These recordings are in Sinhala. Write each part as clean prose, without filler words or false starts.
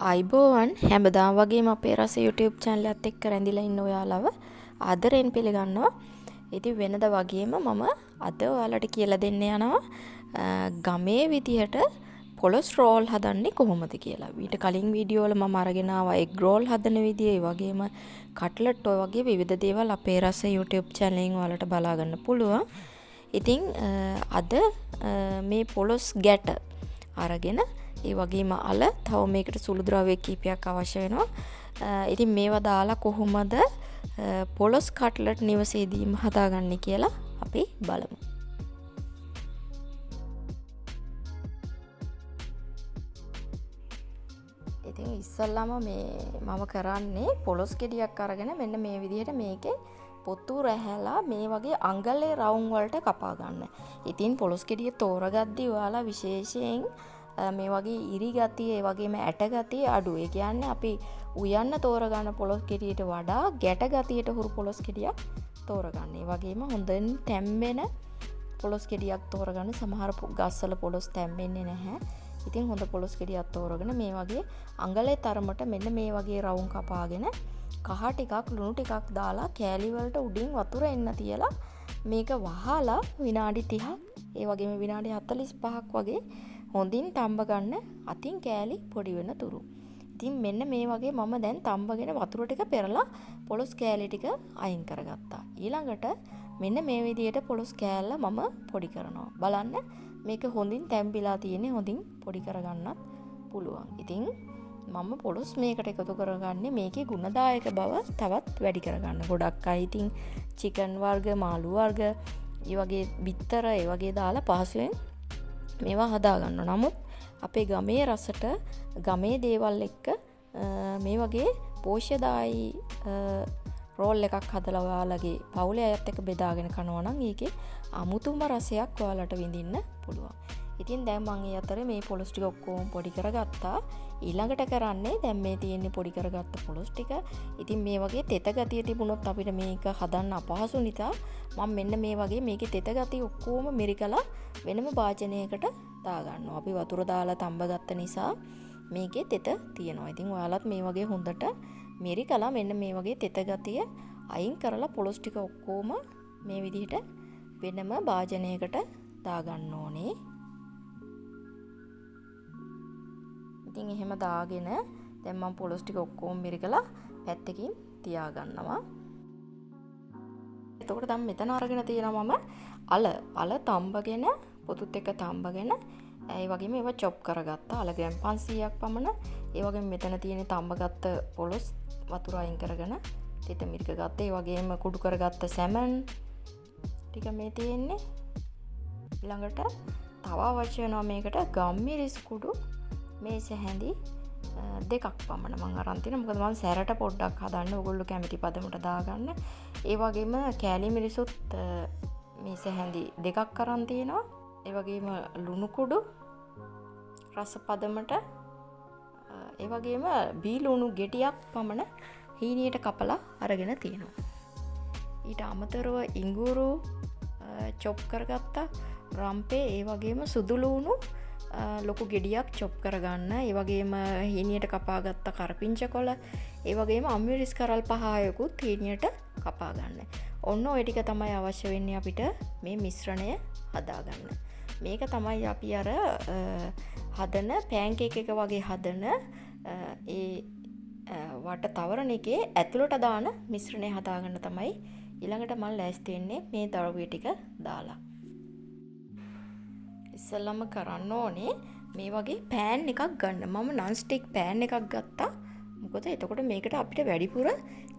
අයිබෝවන් හැමදාම වගේම අපේ රස YouTube channel එකත් එක්ක රැඳිලා ඉන්න ඔයාලව ආදරෙන් පිළිගන්නවා. ඉතින් වෙනද වගේම මම අද ඔයාලට කියලා දෙන්න යනවා ගමේ විදිහට පොලොස් රෝල් හදන්නේ කොහොමද කියලා. ඊට කලින් වීඩියෝ වල මම අරගෙන ආවා එග් රෝල් හදන විදිය, ඒ වගේම කට්ලට් ඔය වගේ විවිධ දේවල් අපේ රස YouTube channel එකෙන් ඔයාලට බලා ගන්න පුළුවන්. ඉතින් අද මේ පොලොස් ගැට අරගෙන ඒ වගේම අල තව මේකට සුළු ද්‍රව්‍ය කීපයක් අවශ්‍ය වෙනවා. ඉතින් මේවා දාලා කොහොමද පොලොස් කට්ලට් නිවසේදීම හදාගන්නේ කියලා අපි බලමු. ඉතින් ඉස්සල්ලාම මම කරන්නේ පොලොස් ගෙඩියක් අරගෙන මෙන්න මේ විදිහට මේකේ පොතු රැහැලා මේ වගේ අඟලේ රවුම් වලට කපා ගන්න. ඉතින් පොලොස් ගෙඩිය තෝරගද්දී ඔයාලා විශේෂයෙන් මේ වගේ ඉරි ගතිය, ඒ වගේම ඇට ගතිය අඩු. ඒ කියන්නේ අපි උයන්න තෝරගන්න පොලොස් ගෙඩියට වඩා ගැට ගතියට හුරු පොලොස් ගෙඩියක් තෝරගන්න. ඒ වගේම හොඳින් තැම්බෙන පොලොස් ගෙඩියක් තෝරගන්න. සමහර ගස්වල පොලොස් තැම්බෙන්නේ නැහැ. ඉතින් හොඳ පොලොස් ගෙඩියක් තෝරගෙන මේ වගේ අඟලේ තරමට මෙන්න මේ වගේ රවුම් කපාගෙන කහ ටිකක් ලුණු ටිකක් දාලා කෑලි වලට උඩින් වතුර එන්න තියලා මේක වහලා විනාඩි 30ක් ඒ වගේම විනාඩි 45ක් වගේ හොඳින් තම්බ ගන්න, අතින් කෑලි පොඩි වෙන තුරු. ඉතින් මෙන්න මේ වගේ මම දැන් තම්බගෙන වතුර ටික පෙරලා පොලොස් කෑලි ටික අයින් කරගත්තා. ඊළඟට මෙන්න මේ විදිහට පොලොස් කෑල්ල මම පොඩි කරනවා. බලන්න මේක හොඳින් තැම්බිලා තියෙන්නේ, හොඳින් පොඩි කරගන්නත් පුළුවන්. ඉතින් මම පොලොස් මේකට එකතු කරගන්නේ මේකේ ගුණදායක බව තවත් වැඩි කරගන්න. ගොඩක් අය ඉතින් චිකන් වර්ග, මාළු වර්ග, ඒ වගේ බිත්තර ඒ වගේ දාලා පහසුවෙන් මේවා හදාගන්න. නමුත් අපේ ගමේ රසට ගමේ දේවල් එක්ක මේ වගේ පෝෂ්‍යදායී රෝල් එකක් හදලා ඔයාලගේ පවුලේ අයත් එක්ක බෙදාගෙන කනවා නම් ඒකේ අමුතුම රසයක් ඔයාලට විඳින්න පුළුවන්. ඉතින් දැන් මම ඒ අතරේ මේ පොලොස් ටික ඔක්කොම පොඩි කරගත්තා. ඊළඟට කරන්නේ දැන් මේ තියෙන්නේ පොඩි කරගත්ත පොලොස් ටික. ඉතින් මේ වගේ තෙත ගතිය තිබුණොත් අපිට මේක හදන්න අපහසු නිසා මම මෙන්න මේ වගේ මේකේ තෙත ගතිය ඔක්කොම මිරිකලා වෙනම භාජනයකට දාගන්නවා. අපි වතුර දාලා තඹගත්ත නිසා මේකේ තෙත තියෙනවා. ඉතින් ඔයාලත් මේ වගේ හොඳට මිරිකලා මෙන්න මේ වගේ තෙත ගතිය අයින් කරලා පොලොස් ටික ඔක්කොම මේ විදිහට වෙනම භාජනයකට දාගන්න ඕනේ. ඉතින් එහෙම දාගෙන දැන් මම පොලොස් ටික ඔක්කොම මිරිකලා පැත්තකින් තියාගන්නවා. එතකොට දැන් මෙතන අරගෙන තියෙනවා මම අල තඹගෙන පොතුත් එක්ක තඹගෙන ඒ වගේම ඒවා චොප් කරගත්තා. අල ග්‍රෑම් 500ක් පමණ. ඒ වගේම මෙතන තියෙන තඹගත්ත පොලොස් වතුර අයින් කරගෙන තෙත මිරික ගත්තා. ඒ වගේම කුඩු කරගත්ත සැමන් ටික මේ තියෙන්නේ. ඊළඟට තව අවශ්‍ය වෙනවා මේකට ගම්මිරිස් කුඩු මේස හැඳි දෙකක් පමණ මම අරන් තිනවා. මොකද මම සැරට පොඩ්ඩක් හදන්න, ඕගොල්ලෝ කැමති පදමට දාගන්න. ඒ වගේම කෑලි මිරිසුත් මේස හැඳි දෙකක් අරන් තිනවා. ඒ වගේම ලුණු කුඩු රස පදමට, ඒ වගේම බී ලුණු ගෙඩියක් පමණ හීනියට කපලා අරගෙන තියෙනවා. ඊට අමතරව ඉඟුරු චොප් කරගත්තා, රම්පේ, ඒ වගේම සුදු ලුණු ලොකු ගෙඩියක් චොප් කරගන්න. ඒ වගේම හීනියට කපාගත්ත කරපිංච කොළ, ඒ වගේම අමිරිස් කරල් 5කුත් හීනියට කපා ගන්න. ඔන්න ඔය ටික තමයි අවශ්‍ය වෙන්නේ අපිට මේ මිශ්‍රණය හදාගන්න. මේක තමයි අපි අර හදන පෑන්කේක් එක වගේ හදන ඒ වට තවරන එකේ ඇතුළට දාන මිශ්‍රණය හදාගන්න තමයි ඊළඟට මම ලෑස්ති වෙන්නේ මේ ද්‍රව්‍ය ටික දාලා. ඉස්සෙල්ලම කරන්න ඕනේ මේ වගේ පෑන් එකක් ගන්න. මම non stick පෑන් එකක් ගත්තා. මොකද එතකොට මේකට අපිට වැඩිපුර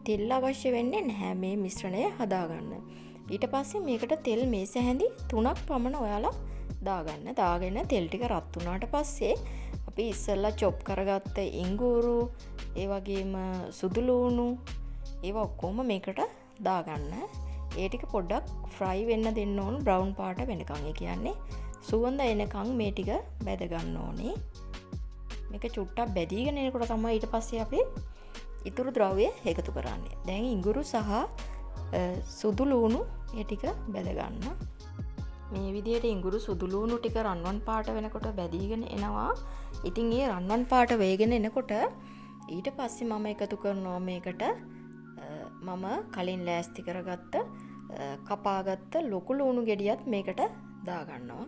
තෙල් අවශ්‍ය වෙන්නේ නැහැ මේ මිශ්‍රණය හදාගන්න. ඊට පස්සේ මේකට තෙල් මේස හැඳි 3ක් පමණ ඔයාලා දාගන්න. දාගෙන තෙල් ටික රත් වුණාට පස්සේ අපි ඉස්සෙල්ලා චොප් කරගත්ත ඉඟුරු, ඒ වගේම සුදු ලුණු ඒවා ඔක්කොම මේකට දාගන්න. ඒ ටික පොඩ්ඩක් ෆ්‍රයි වෙන්න දෙන්න ඕන, බ්‍රවුන් පාට වෙනකන්. ඒ කියන්නේ සුවඳ එනකන් මේ ටික බැද ගන්න ඕනේ. මේක චුට්ටක් බැදීගෙන එනකොට තමයි ඊට පස්සේ අපි ඉතුරු ද්‍රව්‍ය එකතු කරන්නේ. දැන් ඉඟුරු සහ සුදු ලුණු ඒ ටික බැද ගන්න. මේ විදිහට ඉඟුරු සුදු ලුණු ටික රන්වන් පාට වෙනකොට බැදීගෙන එනවා. ඉතින් ඒ රන්වන් පාට වේගෙන එනකොට ඊට පස්සේ මම එකතු කරනවා මේකට මම කලින් ලෑස්ති කරගත්ත කපාගත්ත ලොකු ලුණු ගෙඩියත් මේකට දාගන්නවා.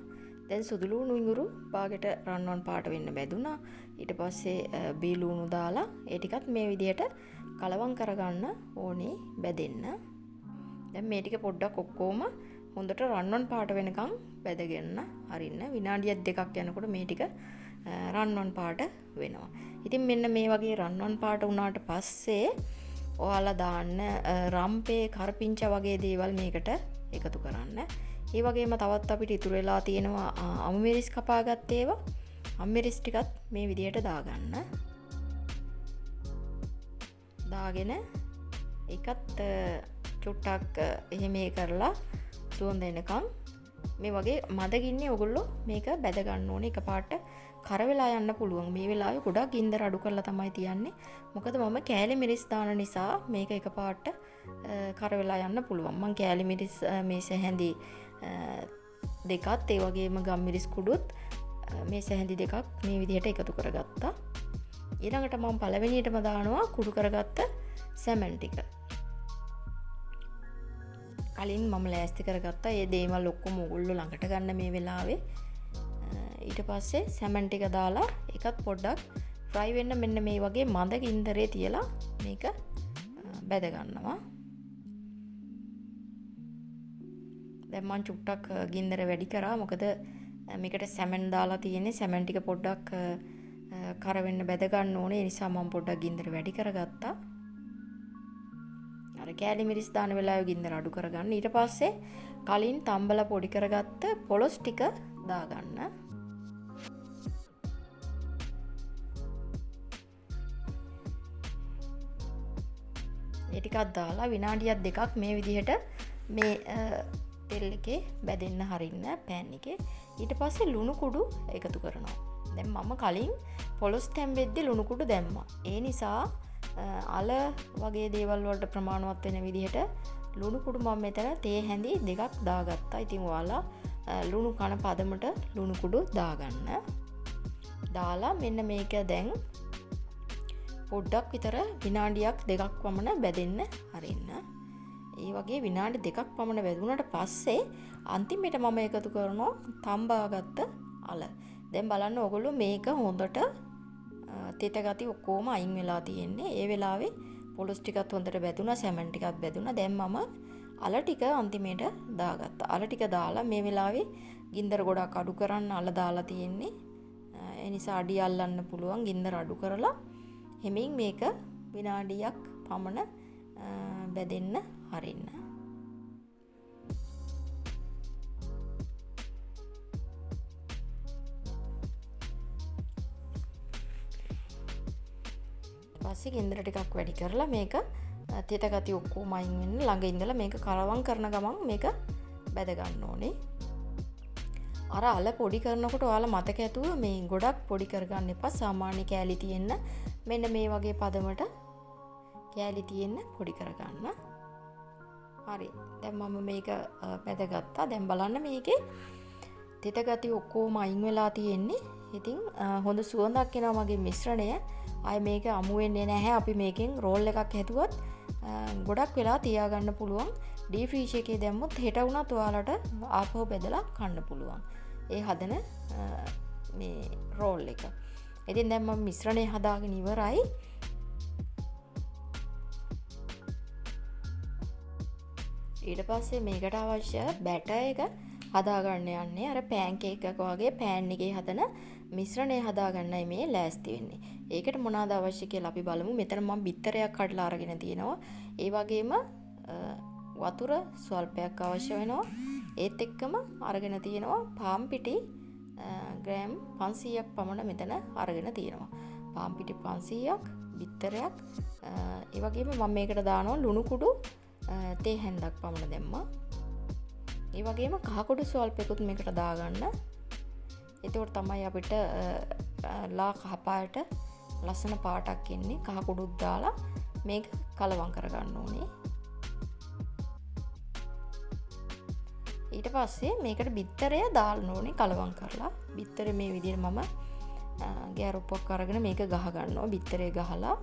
දැන් සුදු ලුණු ඉඟුරු පාගෙට රන්වන් පාට වෙන්න බැදුනා. ඊට පස්සේ බී ලුණු දාලා ඒ ටිකත් මේ විදිහට කලවම් කරගන්න ඕනේ බැදෙන්න. දැන් මේ ටික පොඩ්ඩක් ඔක්කොම හොඳට රන්වන් පාට වෙනකන් බැදගෙන හරින්න. විනාඩියක් දෙකක් යනකොට මේ ටික රන්වන් පාට වෙනවා. ඉතින් මෙන්න මේ වගේ රන්වන් පාට වුණාට පස්සේ ඔයාලා දාන්න රම්පේ කරපිංචා වගේ දේවල් මේකට එකතු කරන්න. ඒ වගේම තවත් අපිට ඉතුරු වෙලා තියෙනවා අමු මිරිස් කපාගත්ත ඒවා. අමු මිරිස් ටිකත් මේ විදිහට දාගන්න. දාගෙන ඒකත් චුට්ටක් එහෙම කරලා සුවඳ එනකන් මේ වගේ මදගින්නේ ඔයගොල්ලෝ මේක බැද ගන්න ඕනේ. එකපාරට කර වෙලා යන්න පුළුවන්. මේ වෙලාවේ ගොඩක් ගින්දර අඩු කරලා තමයි තියන්නේ. මොකද මම කෑලි මිරිස් දාන නිසා මේක එකපාරට කර වෙලා යන්න පුළුවන්. මම කෑලි මිරිස් මේ සැහැඳි දෙකත් ඒ වගේම ගම් මිරිස් කුඩුත් මේ සැහැඳි දෙකක් මේ විදිහට එකතු කරගත්තා. ඊළඟට මම පළවෙනියටම දානවා කුඩු කරගත්ත සැමන් ටික. කලින් මම ලෑස්ති කරගත්තා. ඒ දේවල් ඔක්කොම ඔයගොල්ලෝ ළඟට ගන්න මේ වෙලාවේ. ඊට පස්සේ සැමන් ටික දාලා ඒකත් පොඩ්ඩක් ෆ්‍රයි වෙන්න මෙන්න මේ වගේ මඳ ගින්දරේ තියලා මේක බැද ගන්නවා. දැන් මම චුට්ටක් ගින්දර වැඩි කරා. මොකද මේකට සැමන් දාලා තියෙන්නේ. සැමන් ටික පොඩ්ඩක් කර වෙන්න බැද ගන්න ඕනේ. ඒ නිසා මම පොඩ්ඩක් ගින්දර වැඩි කරගත්තා. අර කෑලි මිරිස් දාන වෙලාවේ ගින්දර අඩු කරගන්න. ඊට පස්සේ කලින් තම්බලා පොඩි කරගත්ත පොලොස් ටික දාගන්න. ඒ ටිකක් දාලා විනාඩියක් දෙකක් මේ විදිහට මේ තෙල් එකේ බැදෙන්න හරින්න පෑන් එකේ. ඊට පස්සේ ලුණු කුඩු එකතු කරනවා. දැන් මම කලින් පොලොස් තැම්බෙද්දි ලුණු කුඩු දැම්මා. ඒ නිසා අල වගේ දේවල් වලට ප්‍රමාණවත් වෙන විදිහට ලුණු කුඩු මම මෙතන තේ හැඳි දෙකක් දාගත්තා. ඉතින් ඔයාලා ලුණු කන පදමට ලුණු කුඩු දාගන්න. දාලා මෙන්න මේක දැන් පොඩ්ඩක් විතර විනාඩියක් දෙකක් පමණ බැදෙන්න හරින්න. ඒ වගේ විනාඩි දෙකක් පමණ බැදුනට පස්සේ අන්තිමට මම එකතු කරනවා තම්බාගත්ත අල. දැන් බලන්න ඔයගොල්ලෝ මේක හොඳට තෙත ගති ඔක්කොම අයින් වෙලා තියෙන්නේ. ඒ වෙලාවේ පොලොස් ටිකත් හොඳට බැදුනා, සැමන් ටිකත් බැදුනා. දැන් මම අල ටික අන්තිමේට දාගත්තා. අල ටික දාලා මේ වෙලාවේ ගින්දර ගොඩක් අඩු කරන්න අල දාලා තියෙන්නේ. ඒ නිසා අඩි අල්ලන්න පුළුවන්. ගින්දර අඩු කරලා හිමින් මේක විනාඩියක් පමණ බැදෙන්න හරින්න. පස්සේ ගින්දර ටිකක් වැඩි කරලා මේක තෙත ගති ඔක්කොම අයින් වෙන්න ළඟ ඉඳලා මේක කලවම් කරන ගමන් මේක බැද ගන්න ඕනේ. අර අල පොඩි කරනකොට ඔයාලා මතක ඇතුව මේ ගොඩක් පොඩි කරගන්න එපා. සාමාන්‍ය කෑලි තියෙන්න මෙන්න මේ වගේ පදමට කෑලි තියෙන්න පොඩි කරගන්න. හරි. දැන් මම මේක බැදගත්තා. දැන් බලන්න මේකේ තෙත ගති ඔක්කොම අයින් වෙලා තියෙන්නේ. ඉතින් හොඳ සුවඳක් එනවා මගේ මිශ්‍රණය. ආයේ මේක අමු වෙන්නේ නැහැ. අපි මේකෙන් රෝල් එකක් හැදුවත් ගොඩක් වෙලා තියාගන්න පුළුවන්. ඩීප් ෆ්‍රීජ් එකේ දැම්මොත් හෙට වුණත් ඔයාලට ආපහු බෙදලා කන්න පුළුවන්. ඒ හදන මේ රෝල් එක. ඉතින් දැන් මම මිශ්‍රණය හදාගෙන ඉවරයි. ඊට පස්සේ මේකට අවශ්‍ය බැටර් එක හදාගන්න යන්නේ. අර පෑන් කේක් එකක වගේ පෑන් එකේ හදන මිශ්‍රණය හදාගන්නයි මේ ලෑස්ති වෙන්නේ. ඒකට මොනවාද අවශ්‍ය කියලා අපි බලමු. මෙතන මම බිත්තරයක් කඩලා අරගෙන තියෙනවා. ඒ වගේම වතුර ස්වල්පයක් අවශ්‍ය වෙනවා. ඒත් එක්කම අරගෙන තියෙනවා පාන් පිටි ග්‍රෑම් 500ක් පමණ මෙතන අරගෙන තියෙනවා. පාන් පිටි 500ක්, බිත්තරයක්, ඒ වගේම මම මේකට දානවා ලුණු කුඩු තේ හැන්දක් පමණ දැම්මා. ඒ වගේම කහ කුඩු ස්වල්පයකුත් මේකට දාගන්න. එතකොට තමයි අපිට ලා කහ පාට ලස්සන පාටක් එන්නේ. කහ කුඩුත් දාලා මේක කලවම් කරගන්න ඕනේ. ඊට පස්සේ මේකට බිත්තරය දාන්න ඕනේ කලවම් කරලා. බිත්තරේ මේ විදිහට මම ගෑරුප්පක් අරගෙන මේක ගහ ගන්නවා. බිත්තරේ ගහලා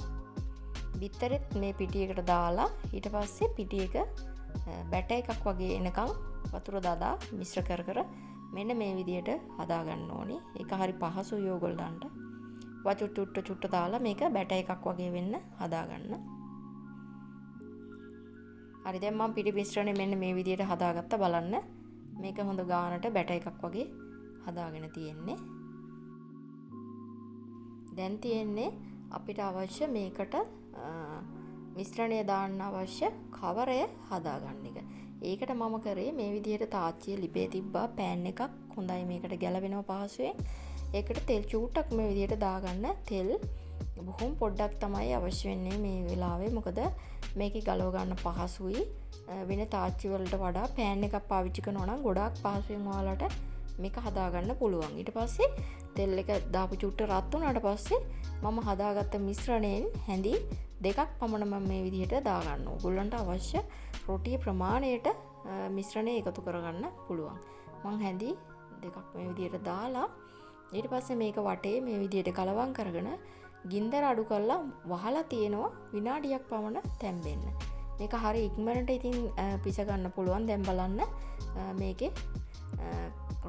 බිත්තරෙත් මේ පිටියකට දාලා ඊට පස්සේ පිටියක බැට එකක් වගේ එනකන් වතුර දාලා මිශ්‍ර කර කර මෙන්න මේ විදිහට හදා ගන්න ඕනේ. ඒක හරි පහසුයි ඕගොල්ලන්ට. වචු චුට්ට දාලා මේක බැට එකක් වගේ වෙන්න හදා ගන්න. හරි දැන් මම පිටි මිශ්‍රණය මෙන්න මේ විදිහට හදාගත්තා බලන්න. මේක හොඳ ගානට බැට එකක් වගේ හදාගෙන තියෙන්නේ. දැන් තියෙන්නේ අපිට අවශ්‍ය මේකට මිශ්‍රණය දාන්න අවශ්‍ය කවරය හදාගන්න එක. ඒකට මම කරේ මේ විදිහට තාච්චිය ලිපේ තිබ්බා පෑන් එකක්. හොඳයි මේකට ගැලවෙනවා පහසුවෙන්. ඒකට තෙල් චූට්ටක් මේ විදිහට දාගන්න. තෙල් බොහොම පොඩ්ඩක් තමයි අවශ්‍ය වෙන්නේ මේ වෙලාවේ. මොකද මේකේ ගලව ගන්න පහසුයි. වෙන තාච්චි වලට වඩා පෑන් එකක් පාවිච්චි කරනවා නම් ගොඩාක් පහසුවෙන් ඔයාලට මේක හදාගන්න පුළුවන්. ඊට පස්සේ තෙල් එක දාපු චුට්ට රත් වුණාට පස්සේ මම හදාගත්ත මිශ්‍රණයෙන් හැඳි දෙකක් පමණ මම මේ විදිහට දාගන්නවා. ඔයගොල්ලන්ට අවශ්‍ය රොටිය ප්‍රමාණයට මිශ්‍රණය එකතු කරගන්න පුළුවන්. මම හැඳි දෙකක් මේ විදිහට දාලා ඊට පස්සේ මේක වටේ මේ විදිහට කලවම් කරගෙන ගින්දර අඩු කරලා වහලා තියෙනවා විනාඩියක් පමණ තැම්බෙන්න. මේක හරි ඉක්මනට ඉතින් පිස ගන්න පුළුවන්. දැන් බලන්න මේකේ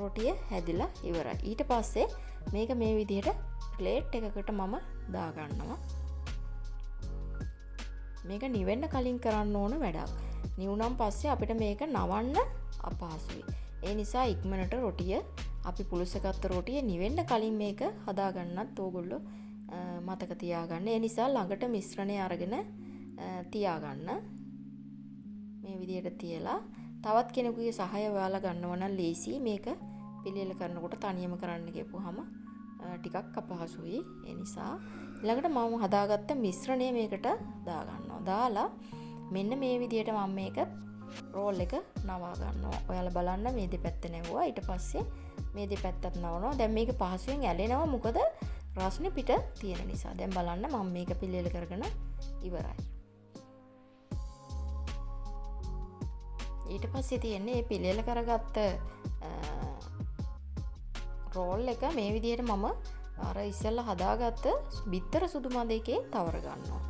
රොටිය හැදිලා ඉවරයි. ඊට පස්සේ මේක මේ විදිහට ප්ලේට් එකකට මම දා ගන්නවා. මේක නිවෙන්න කලින් කරන්න ඕන වැඩක්. නිවුනම් පස්සේ අපිට මේක නවන්න අපහසුයි. ඒ නිසා ඉක්මනට රොටිය අපි පුලුසගත්ත රොටිය නිවෙන්න කලින් මේක හදා ගන්නත් ඕගොල්ලෝ මතක තියාගන්න. ඒ නිසා ළඟට මිශ්‍රණය අරගෙන තියාගන්න. මේ විදිහට තියලා තවත් කෙනෙකුගේ සහාය ඔයාලා ගන්නව නම් ලේසි. මේක පිළියෙල කරනකොට තනියම කරන්න ගියපුවාම ටිකක් අපහසුයි. ඒ නිසා ඊළඟට මම හදාගත්ත මිශ්‍රණය මේකට දා ගන්නවා. දාලා මෙන්න මේ විදිහට මම මේක රෝල් එක නවා ගන්නවා. ඔයාලා බලන්න මේ දෙපැත්ත නැවුවා. ඊට පස්සේ මේ දෙපැත්තත් නවනවා. දැන් මේක පහසුවෙන් ඇලෙනවා. මොකද රස්නේ පිට තියෙන නිසා. දැන් බලන්න මම මේක පිළියෙල කරගෙන ඉවරයි. ඊට පස්සේ තියෙන්නේ මේ පිළියෙල කරගත්ත රෝල් එක මේ විදිහට මම අර ඉස්සෙල්ලා හදාගත්ත බිත්තර සුදු මද එකේ තවර ගන්නවා.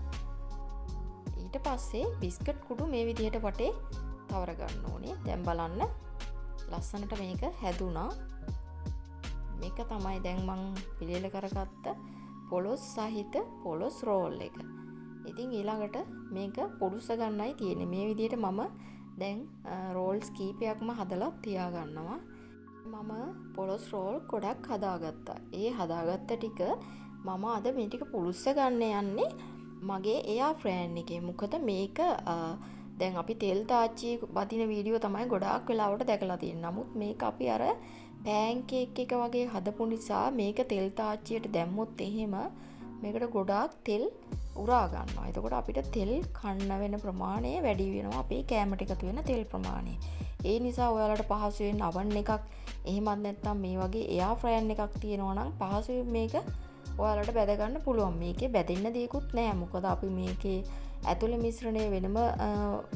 ඊට පස්සේ බිස්කට් කුඩු මේ විදිහට වටේ තවර ගන්න ඕනේ. දැන් බලන්න ලස්සනට මේක හැදුනා. මේක තමයි දැන් මම පිළියෙල කරගත්ත පොලොස් සහිත පොලොස් රෝල් එක. ඉතින් ඊළඟට මේක පොඩුස ගන්නයි තියෙන්නේ. මේ විදිහට මම දැන් රෝල්ස් කීපයක්ම හදලා තියා ගන්නවා. මම පොලොස් රෝල් ගොඩක් හදාගත්තා. ඒ හදාගත්ත ටික මම අද මේ ටික පුලුස්ස ගන්න යන්නේ මගේ එයා ෆ්‍රෑන් එකේ. මොකද මේක දැන් අපි තෙල් තාච්චියේ වදින වීඩියෝ තමයි ගොඩාක් වෙලාවට දැකලා තියෙන්නේ. නමුත් මේක අපි අර පෑන් කේක් එක වගේ හදපු නිසා මේක තෙල් තාච්චියට දැම්මොත් එහෙම මේකට ගොඩාක් තෙල් උරා ගන්නවා. එතකොට අපිට තෙල් කන්න වෙන ප්‍රමාණය වැඩි වෙනවා. අපේ කෑමට එකතු වෙන තෙල් ප්‍රමාණය. ඒ නිසා ඔයාලට පහසුවෙන් oven එකක් එහෙමත් නැත්නම් මේ වගේ එයා ෆ්‍රෑන් එකක් තියෙනවා නම් පහසුවෙන් මේක ඔයාලට බැද ගන්න පුළුවන්. මේකේ බැදෙන්න දෙයක්වත් නැහැ. මොකද අපි මේකේ ඇතුළේ මිශ්‍රණය වෙනම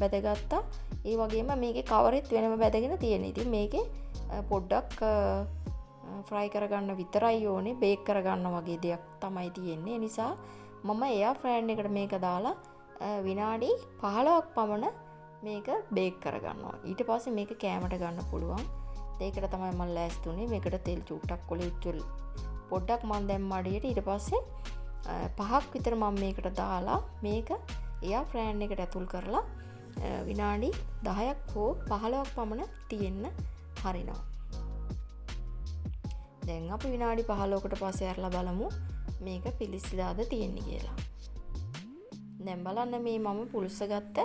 බැදගත්තා. ඒ වගේම මේකේ කවරෙත් වෙනම බැදගෙන තියෙනවා. ඉතින් මේකේ පොඩ්ඩක් ෆ්‍රයි කරගන්න විතරයි ඕනේ. බේක් කරගන්න වගේ දෙයක් තමයි තියෙන්නේ. ඒ නිසා මම එයා ෆ්‍රෑන් එකට මේක දාලා විනාඩි 15ක් පමණ මේක බේක් කරගන්නවා. ඊට පස්සේ මේක කෑමට ගන්න පුළුවන්. ඒකට තමයි මම ලෑස්ති උනේ. මේකට තෙල් චුට්ටක් කොලෙච්චුල් පොඩ්ඩක් මම දැම්මා අඩියට. ඊට පස්සේ 5ක් විතර මම මේකට දාලා මේක එයා ෆ්‍රෑන් එකට ඇතුල් කරලා විනාඩි 10ක් හෝ 15ක් පමණ තියෙන්න හරිනවා. දැන් අපි විනාඩි 15කට පස්සේ අරලා බලමු මේක පිලිසිලාද තියෙන්නේ කියලා. දැන් බලන්න මේ මම පුලුස්සගත්ත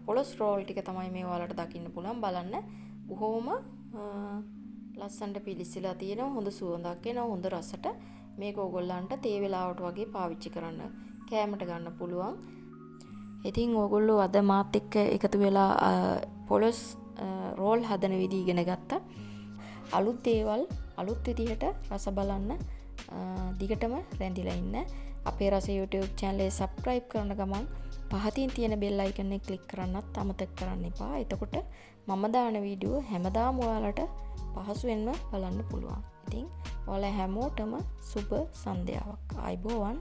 පොලොස් රෝල් ටික තමයි මේ ඔයාලට දකින්න පුළුවන්. බලන්න බොහොම ලස්සනට පිලිසිලා තියෙනවා. හොඳ සුවඳක් එනවා. හොඳ රසට මේක ඕගොල්ලන්ට තේ වෙලාවට වගේ පාවිච්චි කරන්න කෑමට ගන්න පුළුවන්. ඉතින් ඕගොල්ලෝ අද මාත් එක්ක එකතු වෙලා පොලොස් රෝල් හදන විදිහ ඉගෙන ගත්තා. අලුත් දේවල් අලුත් විදිහට රස බලන්න දිගටම රැඳිලා ඉන්න. අපේ රස YouTube channel එක subscribe කරන ගමන් පහතින් තියෙන බෙල් අයිකන් එක ක්ලික් කරන්නත් අමතක කරන්න එපා. එතකොට මම දාන වීඩියෝ හැමදාම ඔයාලට පහසුවෙන්ම බලන්න පුළුවන්. ඉතින් ඔයාලා හැමෝටම සුබ සන්ධ්‍යාවක්. ආයුබෝවන්.